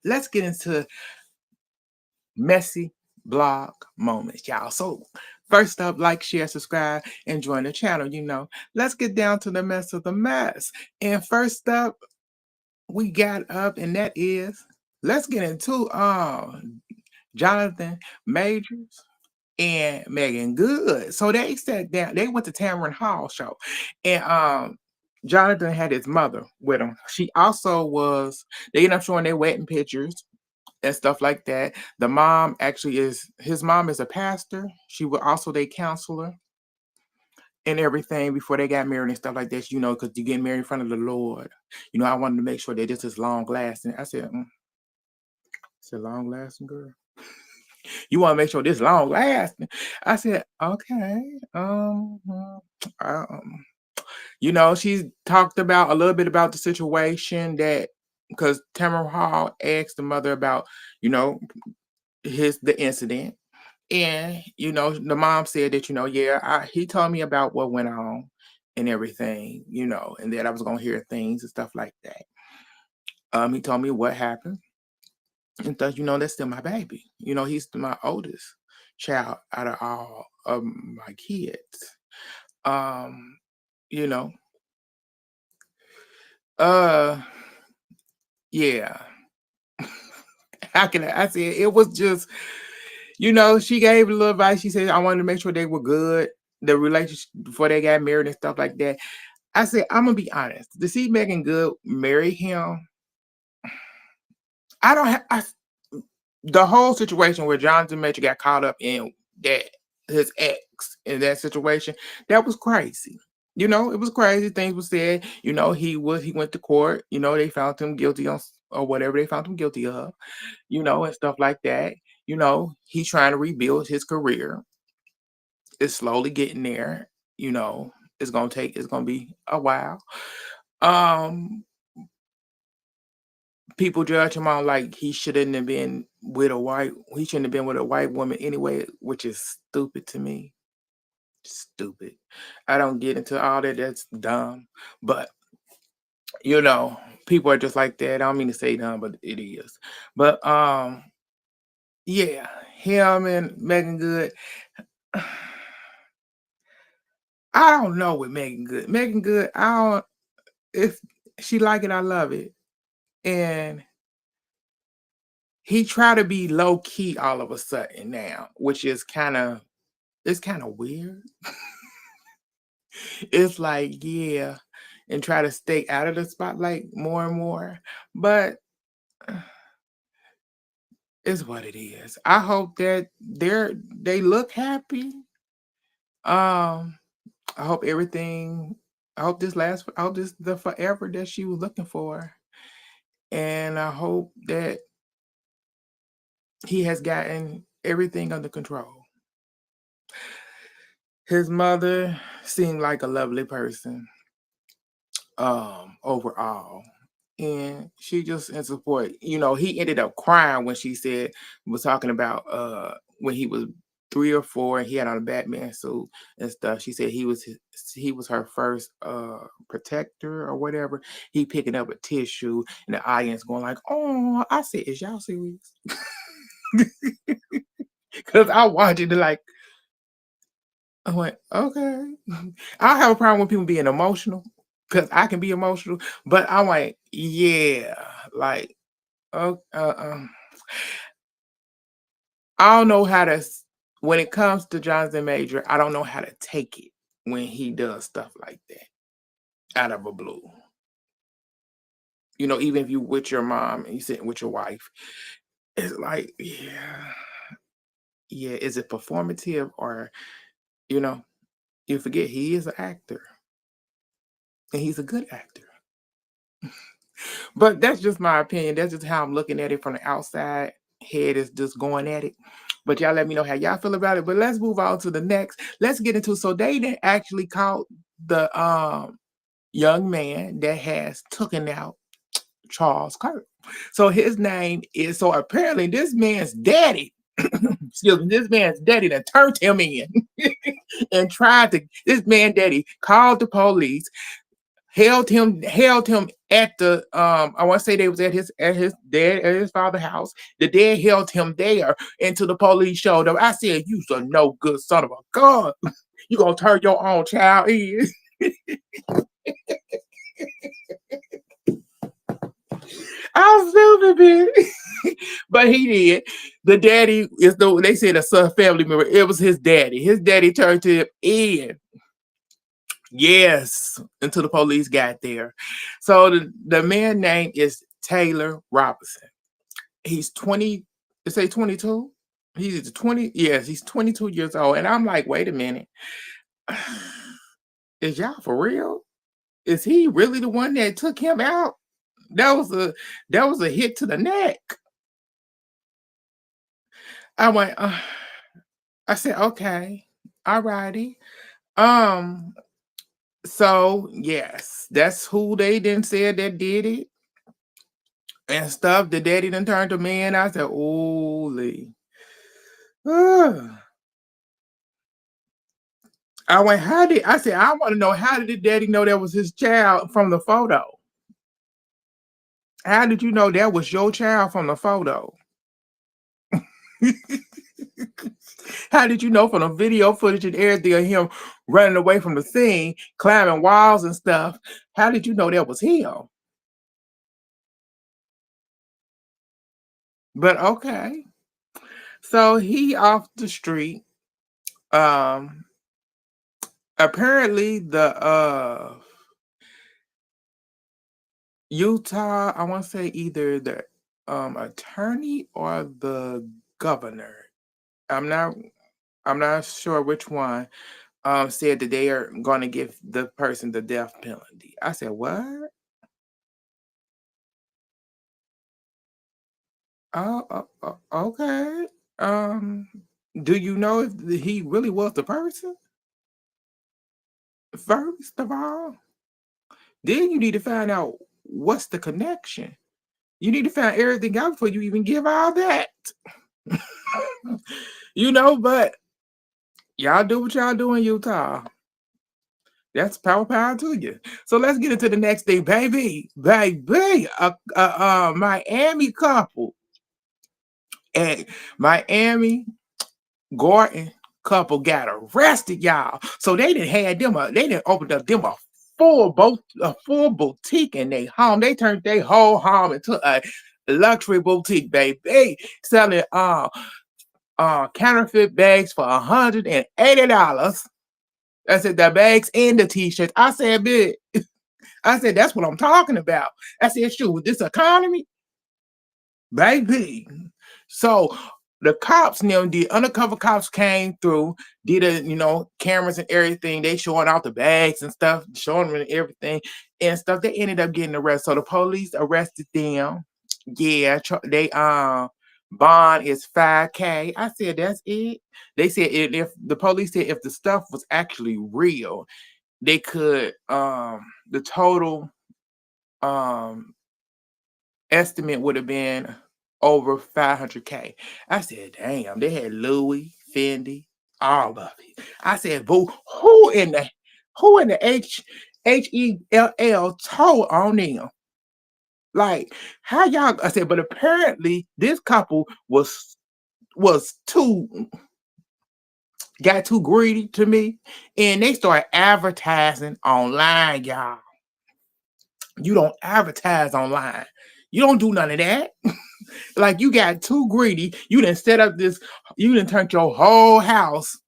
let's get into messy blog moments, y'all. So first up, like, share, subscribe, and join the channel. Let's get down to the mess of the mess. And first up, we got up, and that is, let's get into Jonathan Majors and Megan Good. So they sat down, they went to Tamron Hall show, and Jonathan had his mother with him. She also was, they ended up showing their wedding pictures and stuff like that. The mom actually is, his mom is a pastor. She was also their counselor and everything before they got married and stuff like that, because you get married in front of the Lord. I wanted to make sure that this is long lasting. I said, long lasting, girl. You want to make sure this long lasting. I said, okay. She's talked about a little bit about the situation that, because Tamara Hall asked the mother about, the incident. And, the mom said that, yeah, he told me about what went on and everything, and that I was going to hear things and stuff like that. He told me what happened. And thus, that's still my baby. He's my oldest child out of all of my kids. You know, yeah. How can I say it? It was just, she gave a little advice. She said, I wanted to make sure they were good, the relationship before they got married and stuff like that. I said, I'm gonna be honest. To see Megan Good marry him, I don't have the whole situation where Jonathan Major got caught up in that, his ex in that situation, that was crazy. It was crazy. Things were said. He went to court. They found him guilty on or whatever they found him guilty of. And stuff like that. He's trying to rebuild his career. It's slowly getting there. It's gonna be a while. People judge him on like he shouldn't have been with he shouldn't have been with a white woman anyway, which is stupid to me. Stupid. I don't get into all that. That's dumb. But people are just like that. I don't mean to say dumb, but it is. But yeah, him and Megan Good. I don't know with Megan Good. Megan Good, I don't, if she like it, I love it. And he try to be low key all of a sudden now, which is it's kind of weird. It's like, yeah, and try to stay out of the spotlight more and more. But it's what it is. I hope that they look happy. I hope everything. I hope this lasts. I hope this the forever that she was looking for, and I hope that he has gotten everything under control. His mother seemed like a lovely person, overall, and she just in support. He ended up crying when she was talking about when he was 3 or 4 and he had on a Batman suit and stuff. She said he was her first protector or whatever. He picking up a tissue and the audience going like, oh, I said, is y'all serious? Because I wanted to like, I went, okay. I don't have a problem with people being emotional because I can be emotional, but I'm like, yeah, like, I don't know how to, when it comes to Jonathan Major, I don't know how to take it when he does stuff like that out of a blue. Even if you with your mom and you sitting with your wife, it's like, yeah, is it performative or, you forget he is an actor and he's a good actor. But that's just my opinion. That's just how I'm looking at it from the outside. Head is just going at it. But y'all let me know how y'all feel about it. But let's move on to the next. Let's get into, so they didn't actually caught the young man that has taken out Charles Kirk. So his name is, so apparently this man's daddy, excuse me, this man's daddy that turned him in and this man daddy called the police, held him at the I want to say they was at his father's house. The dad held him there until the police showed up. I said, "You's a no good son of a gun. You gonna turn your own child in?" I was stupid, bitch. But he did. The daddy is the they said a son family member. It was his daddy. His daddy turned to him in. Yes, until the police got there. So the man name is Taylor Robinson. He's 20, they say 22. He's 20, yes, he's 22 years old. And I'm like, wait a minute. Is y'all for real? Is he really the one that took him out? That was a hit to the neck. I went, I said, okay, all righty. Um, so yes, that's who they then said that did it and stuff. The daddy then turned to me and I said, holy. I went, I said, I want to know, how did the daddy know that was his child from the photo? How did you know that was your child from the photo? How did you know from the video footage and everything of him running away from the scene, climbing walls and stuff? How did you know that was him? But okay. So he off the street. Apparently the Utah, I want to say either the attorney or the governor. I'm not sure which one. Said that they are going to give the person the death penalty. I said, what? Okay. Do you know if he really was the person? First of all, then you need to find out what's the connection. You need to find everything out before you even give all that. But y'all do what y'all do in Utah. That's power to you. So let's get into the next thing, baby. Miami couple. And Miami Gordon couple got arrested, y'all. So they didn't open up them a full boutique in their home. They turned their whole home into a luxury boutique, baby. Selling counterfeit bags for $180. I said the bags and the t-shirts. I said, bitch. I said, that's what I'm talking about. I said, shoot, with this economy, baby. So the cops now, the undercover cops came through, did cameras and everything. They showing out the bags and stuff, showing them everything and stuff. They ended up getting arrested. So the police arrested them. Yeah, they bond is $5,000. I said, that's it. They said if the police said if the stuff was actually real, they could the total estimate would have been over $500,000. I said, damn, they had Louis, Fendi, all of it. I said, boo, who in the HELL told on them? Like, how y'all? I said, but apparently this couple got too greedy to me, and they started advertising online, y'all. You don't advertise online. You don't do none of that. Like, you got too greedy. You didn't set up this. You didn't turn your whole house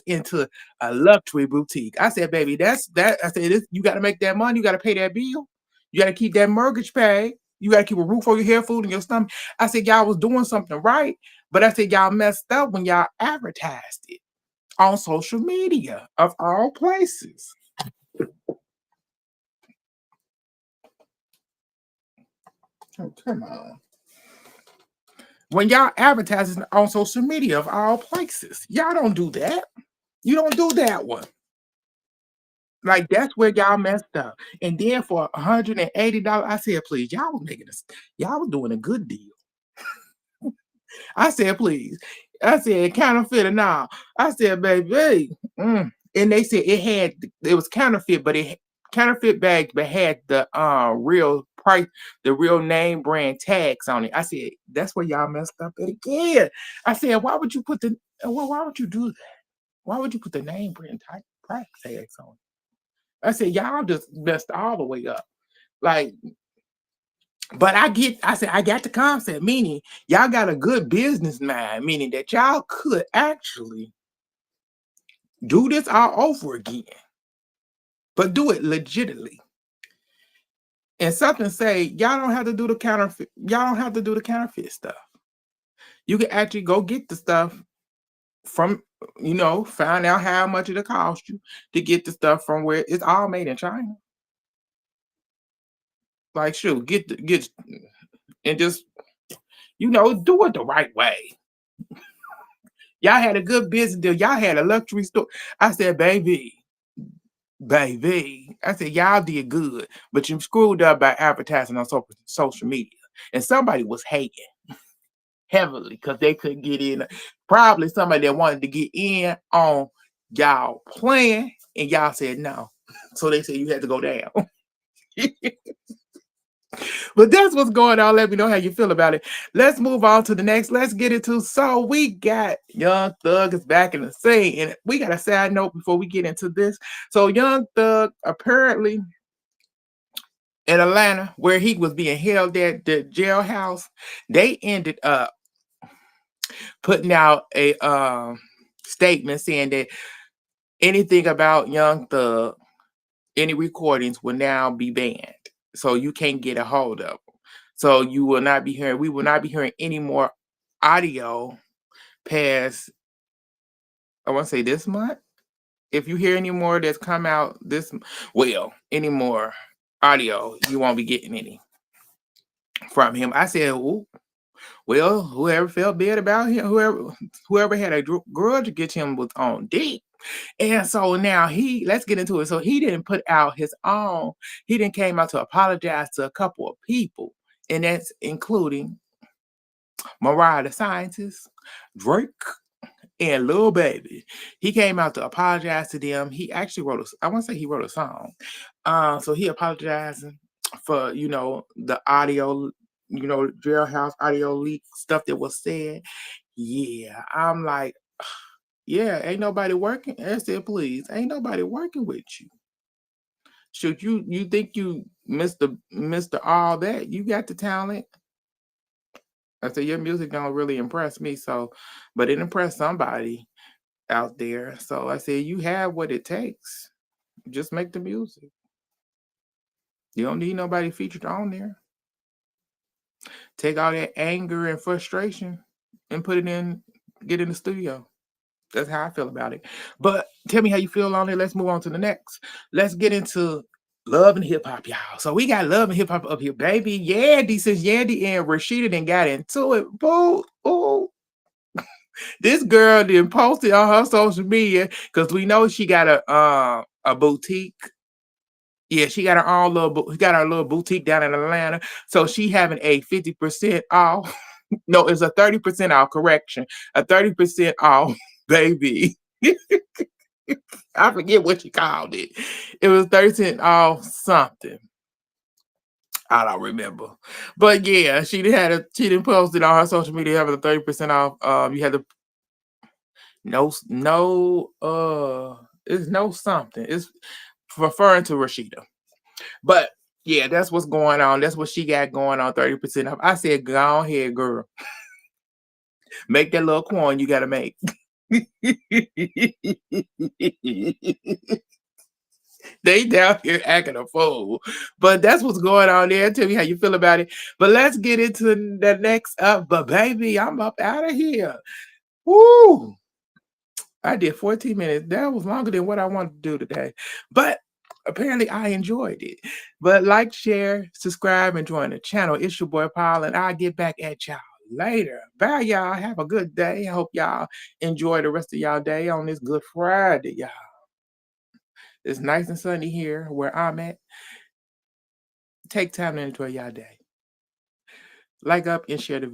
into a luxury boutique. I said, baby, that's that. I said, you got to make that money. You got to pay that bill. You got to keep that mortgage paid. You got to keep a roof over your head, food in your stomach. I said, y'all was doing something right, but I said, y'all messed up when y'all advertised it on social media of all places. Oh, come on. When y'all advertising on social media of all places, y'all don't do that. You don't do that one. Like, that's where y'all messed up. And then for $180, I said, please, y'all was doing a good deal. I said, please. I said, counterfeit or now. I said, baby. And they said it was counterfeit, but counterfeit bags, but had the real price, the real name brand tags on it. I said, that's where y'all messed up at again. I said, why would you put the why would you do that? Why would you put the name brand type price tags on it? I said, y'all just messed all the way up. Like, but I said, I got the concept, meaning y'all got a good business mind, meaning that y'all could actually do this all over again, but do it legitimately. And something say, y'all don't have to do the counterfeit, y'all don't have to do the counterfeit stuff. You can actually go get the stuff from, find out how much it'll cost you to get the stuff from where it's all made in China. Like, shoot, get and just, do it the right way. Y'all had a good business deal. Y'all had a luxury store. I said, baby. I said, y'all did good, but you screwed up by advertising on social media. And somebody was hating heavily because they couldn't get in. Probably somebody that wanted to get in on y'all plan, and y'all said no. So they said you had to go down. But that's what's going on. Let me know how you feel about it. Let's move on to the next. Let's get into. So we got Young Thug is back in the scene. And we got a sad note before we get into this. So Young Thug apparently in Atlanta, where he was being held at the jailhouse, they ended up putting out a statement saying that anything about Young Thug, any recordings will now be banned. So you can't get a hold of them. So you will not be hearing, we will not be hearing any more audio past, I want to say this month. If you hear any more that's come out any more audio, you won't be getting any from him. I said, ooh, well, whoever felt bad about him, whoever had a grudge against him was on deep. And so now let's get into it. So he didn't put out his own, he didn't came out to apologize to a couple of people, and that's including Mariah the Scientist, Drake, and Lil Baby. He came out to apologize to them. He actually I want to say he wrote a song. So he apologizing for, the audio, jailhouse audio leak stuff that was said. Yeah, I'm like, yeah, ain't nobody working. I said, please, ain't nobody working with you. Should you think you Mr. All that? You got the talent. I said, your music don't really impress me, but it impressed somebody out there. So I said, you have what it takes. Just make the music. You don't need nobody featured on there. Take all that anger and frustration and get in the studio. That's how I feel about it. But tell me how you feel on it. Let's move on to the next. Let's get into love and hip hop, y'all. So we got love and hip hop up here, baby. Yandy, since Yandy and Rashida then got into it. Boo. Ooh. This girl then posted on her social media because we know she got a boutique. Yeah, she got her little boutique down in Atlanta. So she having a 50% off. No, it's a 30% off, correction. A 30% off, baby. I forget what she called it. It was 30% off something. I don't remember. But yeah, she didn't post it on her social media having a 30% off. You had to it's no something. It's referring to Rashida. But yeah, that's what's going on. That's what she got going on, 30% off. I said, go ahead, girl. Make that little coin you gotta make. They down here acting a fool. But that's what's going on there. Tell me how you feel about it. But let's get into the next up. But baby, I'm up out of here. Woo! I did 14 minutes. That was longer than what I wanted to do today. But apparently I enjoyed it. But like, share, subscribe, and join the channel. It's your boy Paul, and I'll get back at y'all later. Bye, y'all. Have a good day. I hope y'all enjoy the rest of y'all day on this Good Friday, y'all. It's nice and sunny here where I'm at. Take time to enjoy y'all day. Like up and share the video.